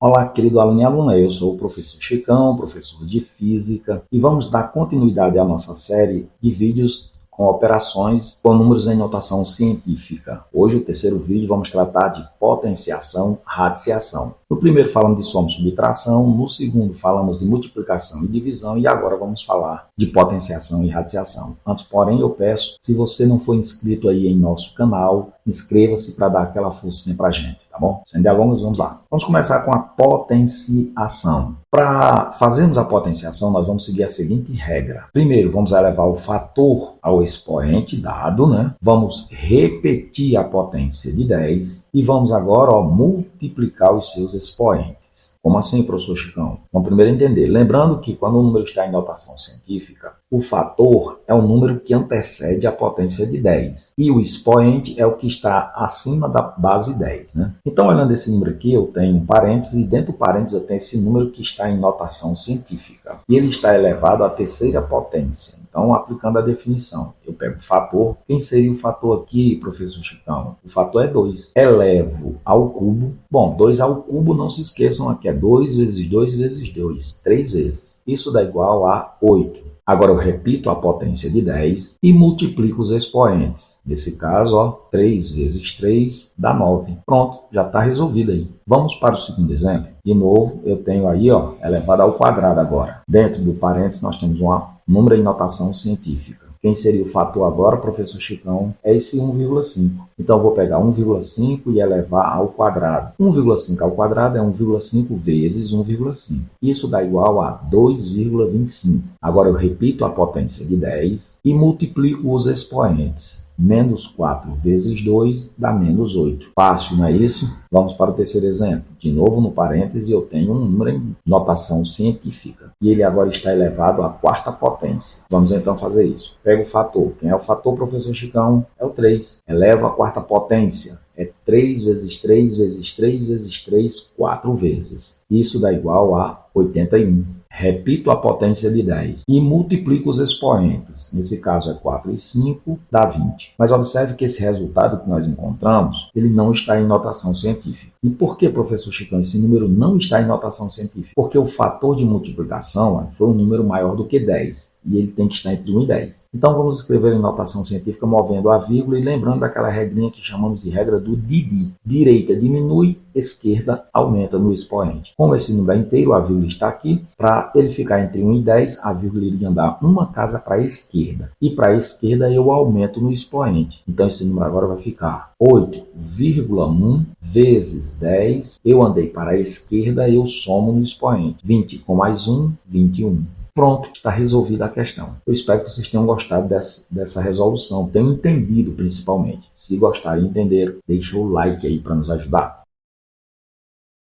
Olá, querido aluno e aluna, eu sou o professor Chicão, professor de Física, e vamos dar continuidade à nossa série de vídeos com operações com números em notação científica. Hoje, o terceiro vídeo, vamos tratar de potenciação, radiciação. No primeiro falamos de soma e subtração, no segundo falamos de multiplicação e divisão, e agora vamos falar de potenciação e radiciação. Antes, porém, eu peço, se você não for inscrito aí em nosso canal, inscreva-se para dar aquela forcinha para a gente, tá bom? Sem delongas, vamos lá. Vamos começar com a potenciação. Para fazermos a potenciação, nós vamos seguir a seguinte regra. Primeiro, vamos elevar o fator ao expoente dado, né? Vamos repetir a potência de 10 e vamos agora multiplicar os seus expoentes. Como assim, professor Chicão? Vamos primeiro entender. Lembrando que quando o número está em notação científica, o fator é o número que antecede a potência de 10. E o expoente é o que está acima da base 10, né? Então, olhando esse número aqui, eu tenho um parênteses e dentro do parênteses eu tenho esse número que está em notação científica. E ele está elevado à terceira potência. Então, aplicando a definição, eu pego o fator. Quem seria o fator aqui, professor Chicão? O fator é 2. Elevo ao cubo. Bom, 2 ao cubo, não se esqueçam aqui, é 2 vezes 2 vezes 2, 3 vezes. Isso dá igual a 8. Agora eu repito a potência de 10 e multiplico os expoentes. Nesse caso, 3 vezes 3 dá 9. Pronto, já está resolvido aí. Vamos para o segundo exemplo. De novo, eu tenho aí elevado ao quadrado agora. Dentro do parênteses nós temos um número em notação científica. Quem seria o fator agora, professor Chicão? É esse 1,5. Então, eu vou pegar 1,5 e elevar ao quadrado. 1,5 ao quadrado é 1,5 vezes 1,5. Isso dá igual a 2,25. Agora, eu repito a potência de 10 e multiplico os expoentes. Menos 4 vezes 2 dá menos 8. Fácil, não é isso? Vamos para o terceiro exemplo. De novo, no parêntese, eu tenho um número em notação científica. E ele agora está elevado à quarta potência. Vamos então fazer isso. Pega o fator. Quem é o fator, professor Chicão? É o 3. Eleva a quarta potência. É 3 vezes 3 vezes 3 vezes 3, 4 vezes. Isso dá igual a 81. Repito a potência de 10 e multiplico os expoentes. Nesse caso é 4 e 5, dá 20. Mas observe que esse resultado que nós encontramos, ele não está em notação científica. E por que, professor Chicão, esse número não está em notação científica? Porque o fator de multiplicação foi um número maior do que 10. E ele tem que estar entre 1 e 10. Então, vamos escrever em notação científica movendo a vírgula e lembrando daquela regrinha que chamamos de regra do DIDI. Direita diminui, esquerda aumenta no expoente. Como esse número é inteiro, a vírgula está aqui. Para ele ficar entre 1 e 10, a vírgula iria andar uma casa para a esquerda. E para a esquerda eu aumento no expoente. Então, esse número agora vai ficar 8,1 vezes 10. Eu andei para a esquerda, eu somo no expoente. 20 com mais 1, 21. Pronto, está resolvida a questão. Eu espero que vocês tenham gostado dessa resolução, tenham entendido principalmente. Se gostarem e entenderam, deixa o like aí para nos ajudar.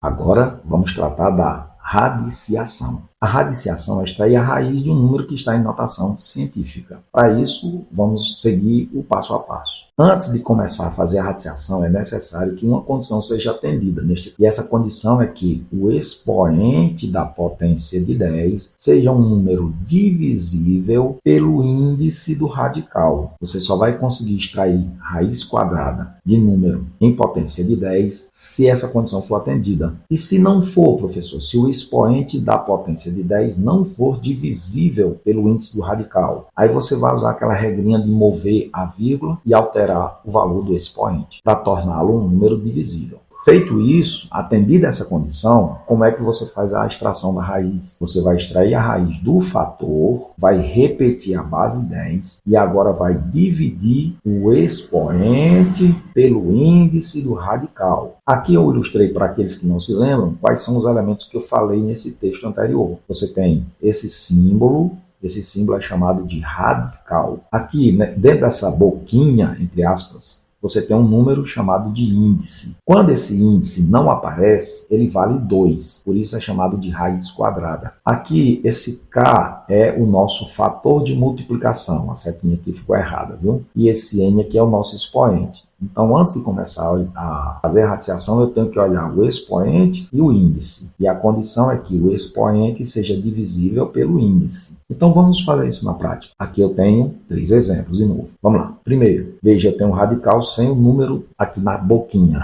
Agora vamos tratar da radiciação. A radiciação é extrair a raiz de um número que está em notação científica. Para isso, vamos seguir o passo a passo. Antes de começar a fazer a radiciação, é necessário que uma condição seja atendida. E essa condição é que o expoente da potência de 10 seja um número divisível pelo índice do radical. Você só vai conseguir extrair raiz quadrada de número em potência de 10 se essa condição for atendida. E se não for, professor, se o expoente da potência de 10 não for divisível pelo índice do radical, aí você vai usar aquela regrinha de mover a vírgula e alterar o valor do expoente para torná-lo um número divisível. Feito isso, atendida essa condição, como é que você faz a extração da raiz? Você vai extrair a raiz do fator, vai repetir a base 10 e agora vai dividir o expoente pelo índice do radical. Aqui eu ilustrei para aqueles que não se lembram quais são os elementos que eu falei nesse texto anterior. Você tem esse símbolo é chamado de radical. Aqui, né, dentro dessa boquinha, entre aspas, você tem um número chamado de índice. Quando esse índice não aparece, ele vale 2, por isso é chamado de raiz quadrada. Aqui, esse K é o nosso fator de multiplicação, a setinha aqui ficou errada, viu? E esse N aqui é o nosso expoente. Então, antes de começar a fazer a radiciação, eu tenho que olhar o expoente e o índice. E a condição é que o expoente seja divisível pelo índice. Então, vamos fazer isso na prática. Aqui eu tenho 3 exemplos de novo. Vamos lá. Primeiro, veja, eu tenho um radical sem o número aqui na boquinha.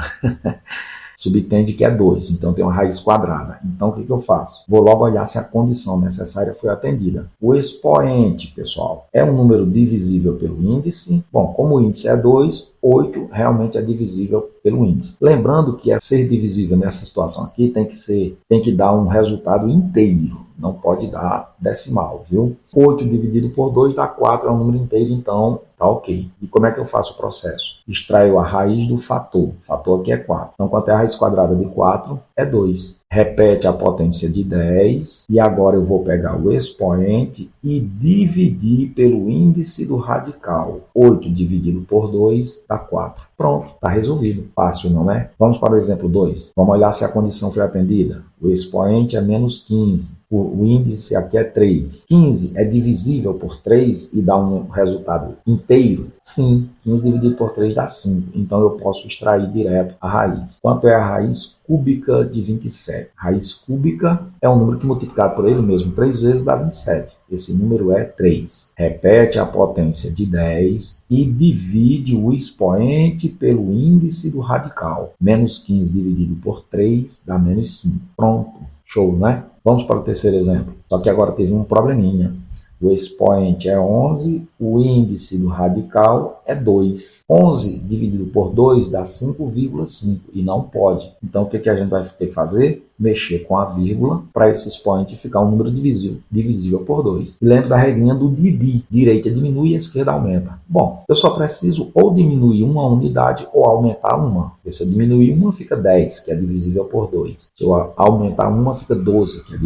subtende que é 2, então tem uma raiz quadrada. Então, o que eu faço? Vou logo olhar se a condição necessária foi atendida. O expoente, pessoal, é um número divisível pelo índice. Bom, como o índice é 2, 8 realmente é divisível pelo índice. Lembrando que ser divisível nessa situação aqui tem que dar um resultado inteiro, não pode dar decimal, viu? 8 dividido por 2 dá 4, é um número inteiro, então tá ok. E como é que eu faço o processo? Extraio a raiz do fator. O fator aqui é 4. Então, quanto é a raiz quadrada de 4? É 2. Repete a potência de 10 e agora eu vou pegar o expoente e dividir pelo índice do radical. 8 dividido por 2 dá 4. Pronto, está resolvido. Fácil, não é? Vamos para o exemplo 2. Vamos olhar se a condição foi atendida. O expoente é menos 15. O índice aqui é 3. 15 é divisível por 3 e dá um resultado inteiro? Sim, 15 dividido por 3 dá 5. Então eu posso extrair direto a raiz. Quanto é a raiz cúbica de 27? Raiz cúbica é um número que multiplicado por ele mesmo 3 vezes dá 27. Esse número é 3. Repete a potência de 10 e divide o expoente pelo índice do radical. Menos 15 dividido por 3 dá menos 5. Pronto. Show, né? Vamos para o terceiro exemplo. Só que agora teve um probleminha. O expoente é 11, o índice do radical é 2. 11 dividido por 2 dá 5,5 e não pode. Então, o que a gente vai ter que fazer? Mexer com a vírgula para esse expoente ficar um número divisível por 2. E lembre da regrinha do DID. Direita diminui e a esquerda aumenta. Bom, eu só preciso ou diminuir uma unidade ou aumentar uma. Se eu diminuir uma, fica 10, que é divisível por 2. Se eu aumentar uma, fica 12, que é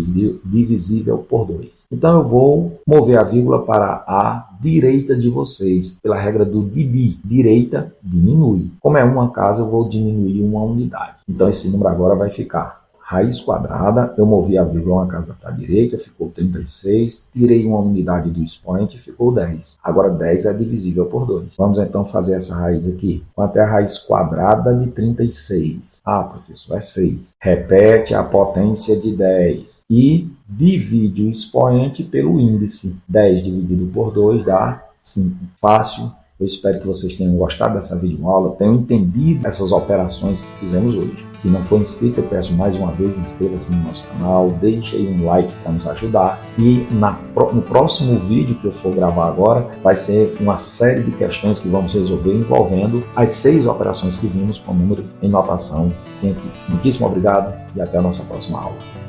divisível por 2. Então, eu vou mover a vírgula para a direita de vocês, pela regra do DID. Direita diminui. Como é uma casa, eu vou diminuir uma unidade. Então, esse número agora vai ficar raiz quadrada, eu movi a vírgula uma casa para a direita, ficou 36, tirei uma unidade do expoente, ficou 10. Agora 10 é divisível por 2. Vamos então fazer essa raiz aqui. Quanto é a raiz quadrada de 36? Ah, professor, é 6. Repete a potência de 10 e divide o expoente pelo índice. 10 dividido por 2 dá 5. Fácil. Eu espero que vocês tenham gostado dessa videoaula, tenham entendido essas operações que fizemos hoje. Se não for inscrito, eu peço mais uma vez, inscreva-se no nosso canal, deixe aí um like para nos ajudar. E no próximo vídeo que eu for gravar agora, vai ser uma série de questões que vamos resolver envolvendo as 6 operações que vimos com número em notação científica. Muitíssimo obrigado e até a nossa próxima aula.